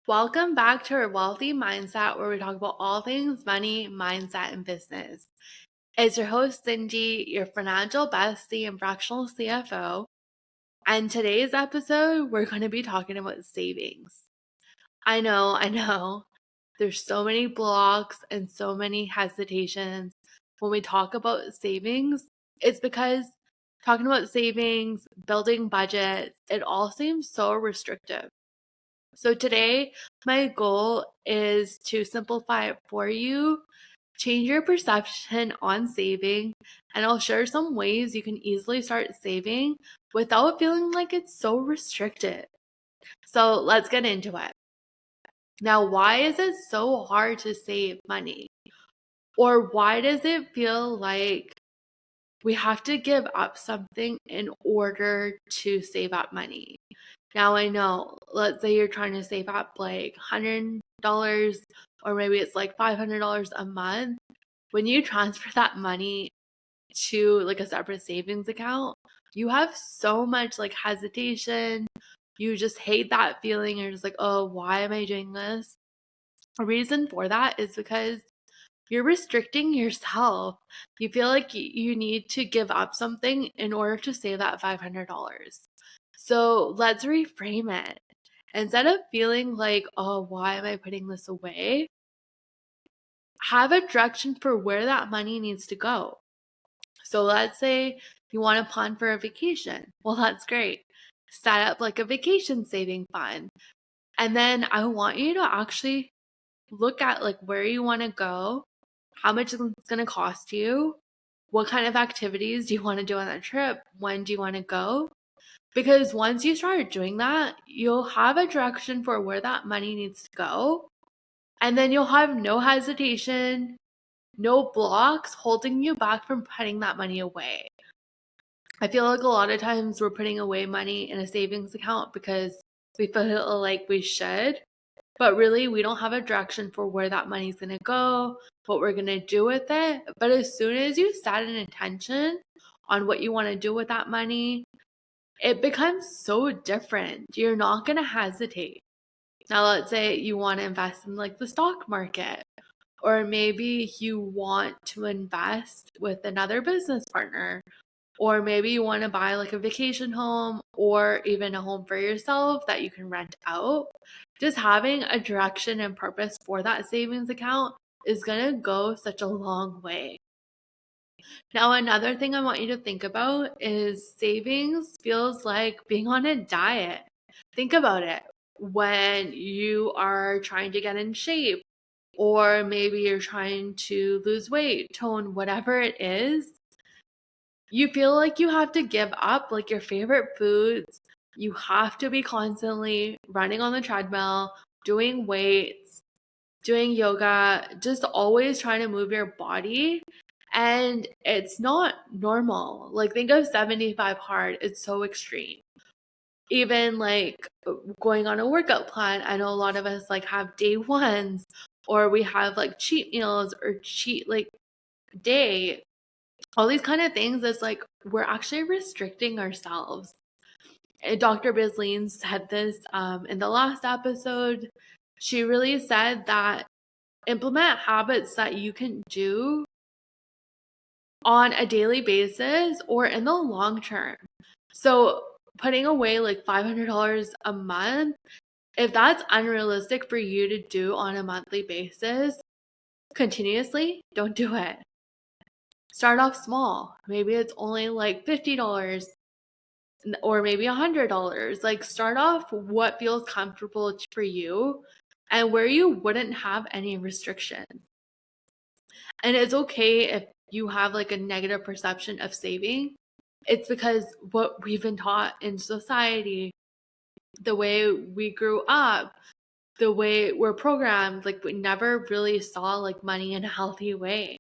Welcome back to our Wealthy Mindset, where we talk about all things money, mindset, and business. It's your host, Cindy, your financial bestie and fractional CFO. And today's episode, we're going to be talking about savings. I know. There's so many blocks and so many hesitations when we talk about savings. It's because talking about savings, building budgets, it all seems so restrictive. So today, my goal is to simplify it for you, change your perception on saving, and I'll share some ways you can easily start saving without feeling like it's so restricted. So let's get into it. Now, why is it so hard to save money? Or why does it feel like we have to give up something in order to save up money? Now I know, let's say you're trying to save up like $100 or maybe it's like $500 a month. When you transfer that money to like a separate savings account, you have so much like hesitation. You just hate that feeling. You're just like, oh, why am I doing this? A reason for that is because you're restricting yourself. You feel like you need to give up something in order to save that $500. So let's reframe it. Instead of feeling like, oh, why am I putting this away? Have a direction for where that money needs to go. So let's say you want to plan for a vacation. Well, that's great. Set up like a vacation saving fund. And then I want you to actually look at like where you want to go, how much it's going to cost you, what kind of activities do you want to do on that trip, when do you want to go? Because once you start doing that, you'll have a direction for where that money needs to go. And then you'll have no hesitation, no blocks holding you back from putting that money away. I feel like a lot of times we're putting away money in a savings account because we feel like we should, but really we don't have a direction for where that money's going to go, what we're going to do with it. But as soon as you set an intention on what you want to do with that money, it becomes so different. You're not going to hesitate. Now, let's say you want to invest in like the stock market, or maybe you want to invest with another business partner, or maybe you want to buy like a vacation home or even a home for yourself that you can rent out. Just having a direction and purpose for that savings account is going to go such a long way. Now, another thing I want you to think about is savings feels like being on a diet. Think about it. When you are trying to get in shape, or maybe you're trying to lose weight, tone, whatever it is, you feel like you have to give up like your favorite foods. You have to be constantly running on the treadmill, doing weights, doing yoga, just always trying to move your body. And it's not normal. Like, think of 75 hard, it's so extreme. Even like going on a workout plan, I know a lot of us like have day ones, or we have like cheat meals or cheat like day. All these kind of things is like we're actually restricting ourselves. And Dr. Bisleen said this in the last episode. She really said that implement habits that you can do on a daily basis or in the long term. So putting away like $500 a month, if that's unrealistic for you to do on a monthly basis continuously, don't do it. Start off small. Maybe it's only like $50 or maybe $100. Like, start off what feels comfortable for you and where you wouldn't have any restrictions. And it's okay if you have like a negative perception of saving. It's because what we've been taught in society, the way we grew up, the way we're programmed, like we never really saw like money in a healthy way.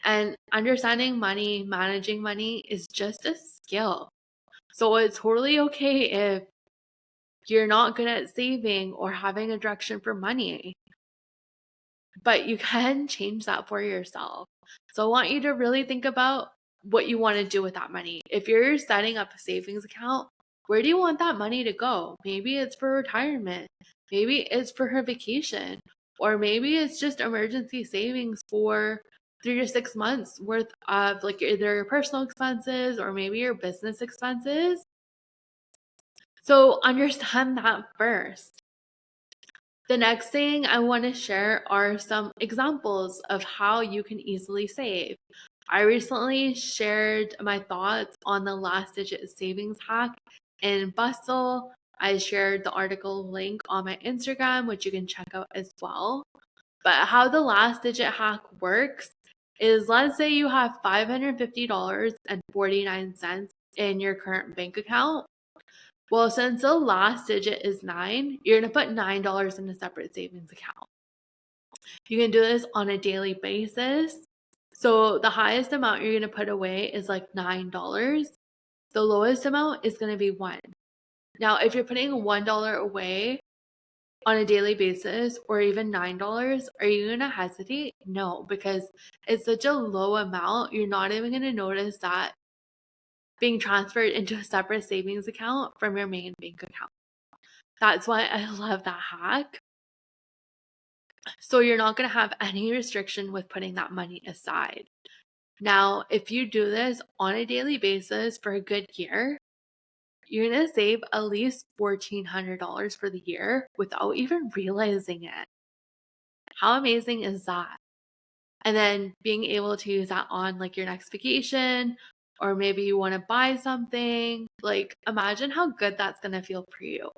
And understanding money, managing money is just a skill. So it's totally okay if you're not good at saving or having a direction for money, but you can change that for yourself. So I want you to really think about what you want to do with that money. If you're setting up a savings account, where do you want that money to go? Maybe it's for retirement. Maybe it's for her vacation, or maybe it's just emergency savings for 3 to 6 months worth of like either your personal expenses or maybe your business expenses. So understand that first. The next thing I want to share are some examples of how you can easily save. I recently shared my thoughts on the last digit savings hack in Bustle. I shared the article link on my Instagram, which you can check out as well. But how the last digit hack works is, let's say you have $550.49 in your current bank account. Well, since the last digit is 9, you're going to put $9 in a separate savings account. You can do this on a daily basis. So the highest amount you're going to put away is like $9. The lowest amount is going to be 1. Now, if you're putting $1 away on a daily basis or even $9, are you going to hesitate? No, because it's such a low amount, you're not even going to notice that being transferred into a separate savings account from your main bank account. That's why I love that hack. So you're not going to have any restriction with putting that money aside. Now, if you do this on a daily basis for a good year, you're going to save at least $1,400 for the year without even realizing it. How amazing is that? And then being able to use that on like your next vacation, or maybe you want to buy something. Like, imagine how good that's going to feel for you.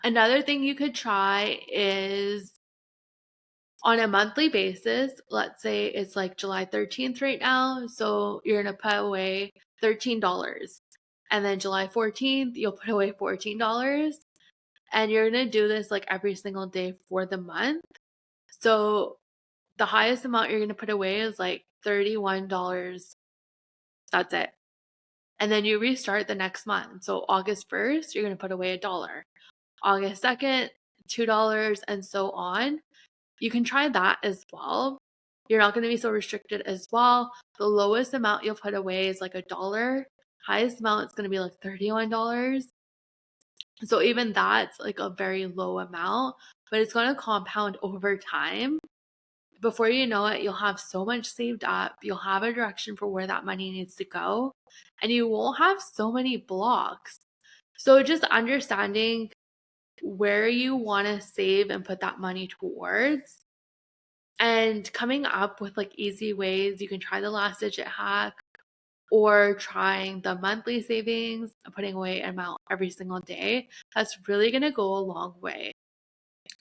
Another thing you could try is on a monthly basis. Let's say it's like July 13th right now. So you're going to put away $13. And then July 14th, you'll put away $14. And you're going to do this like every single day for the month. So the highest amount you're going to put away is like $31. That's it. And then you restart the next month. So August 1st, you're going to put away $1. August 2nd, $2, and so on. You can try that as well. You're not going to be so restricted as well. The lowest amount you'll put away is like $1. Highest amount is going to be like $31. So even that's like a very low amount, but it's going to compound over time. Before you know it, you'll have so much saved up. You'll have a direction for where that money needs to go, and you won't have so many blocks. So just understanding where you want to save and put that money towards, and coming up with like easy ways. You can try the last digit hack, or trying the monthly savings, putting away an amount every single day. That's really going to go a long way.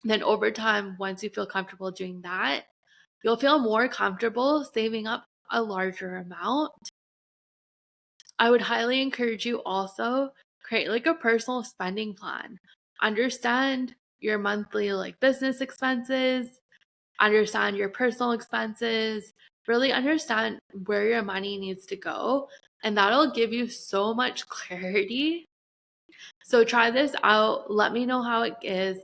Then over time, once you feel comfortable doing that, you'll feel more comfortable saving up a larger amount. I would highly encourage you also create like a personal spending plan. Understand your monthly like business expenses, understand your personal expenses, really understand where your money needs to go, and that'll give you so much clarity. So try this out. Let me know how it is.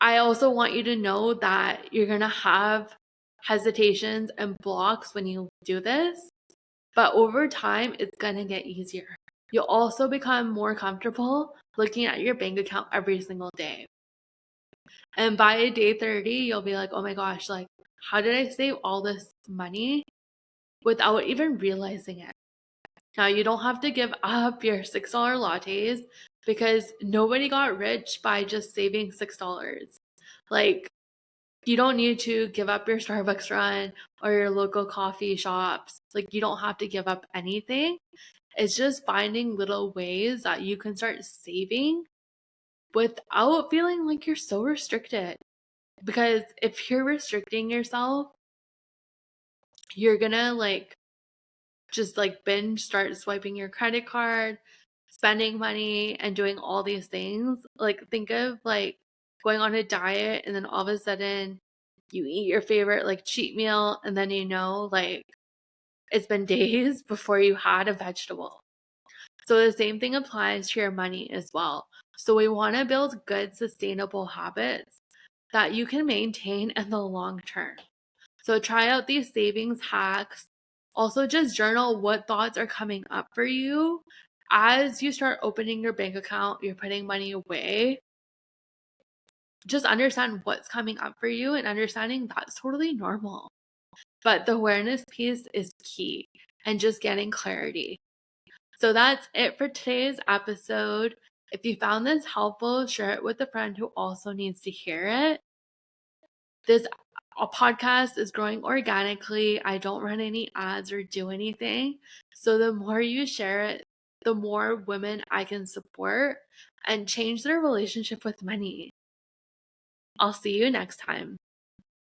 I also want you to know that you're going to have hesitations and blocks when you do this, but over time, it's going to get easier. You'll also become more comfortable looking at your bank account every single day. And by day 30, you'll be like, oh my gosh, like, how did I save all this money without even realizing it? Now, you don't have to give up your $6 lattes, because nobody got rich by just saving $6. Like, you don't need to give up your Starbucks run or your local coffee shops. Like, you don't have to give up anything. It's just finding little ways that you can start saving without feeling like you're so restricted. Because if you're restricting yourself, you're gonna like just like binge start swiping your credit card, spending money, and doing all these things. Like, think of like going on a diet and then all of a sudden you eat your favorite like cheat meal, and then like it's been days before you had a vegetable. So the same thing applies to your money as well. So we want to build good sustainable habits that you can maintain in the long term. So try out these savings hacks. Also, just journal what thoughts are coming up for you as you start opening your bank account, you're putting money away. just understand what's coming up for you and understanding that's totally normal. But the awareness piece is key and just getting clarity. So that's it for today's episode. If you found this helpful, share it with a friend who also needs to hear it. This podcast is growing organically. I don't run any ads or do anything. So the more you share it, the more women I can support and change their relationship with money. I'll see you next time.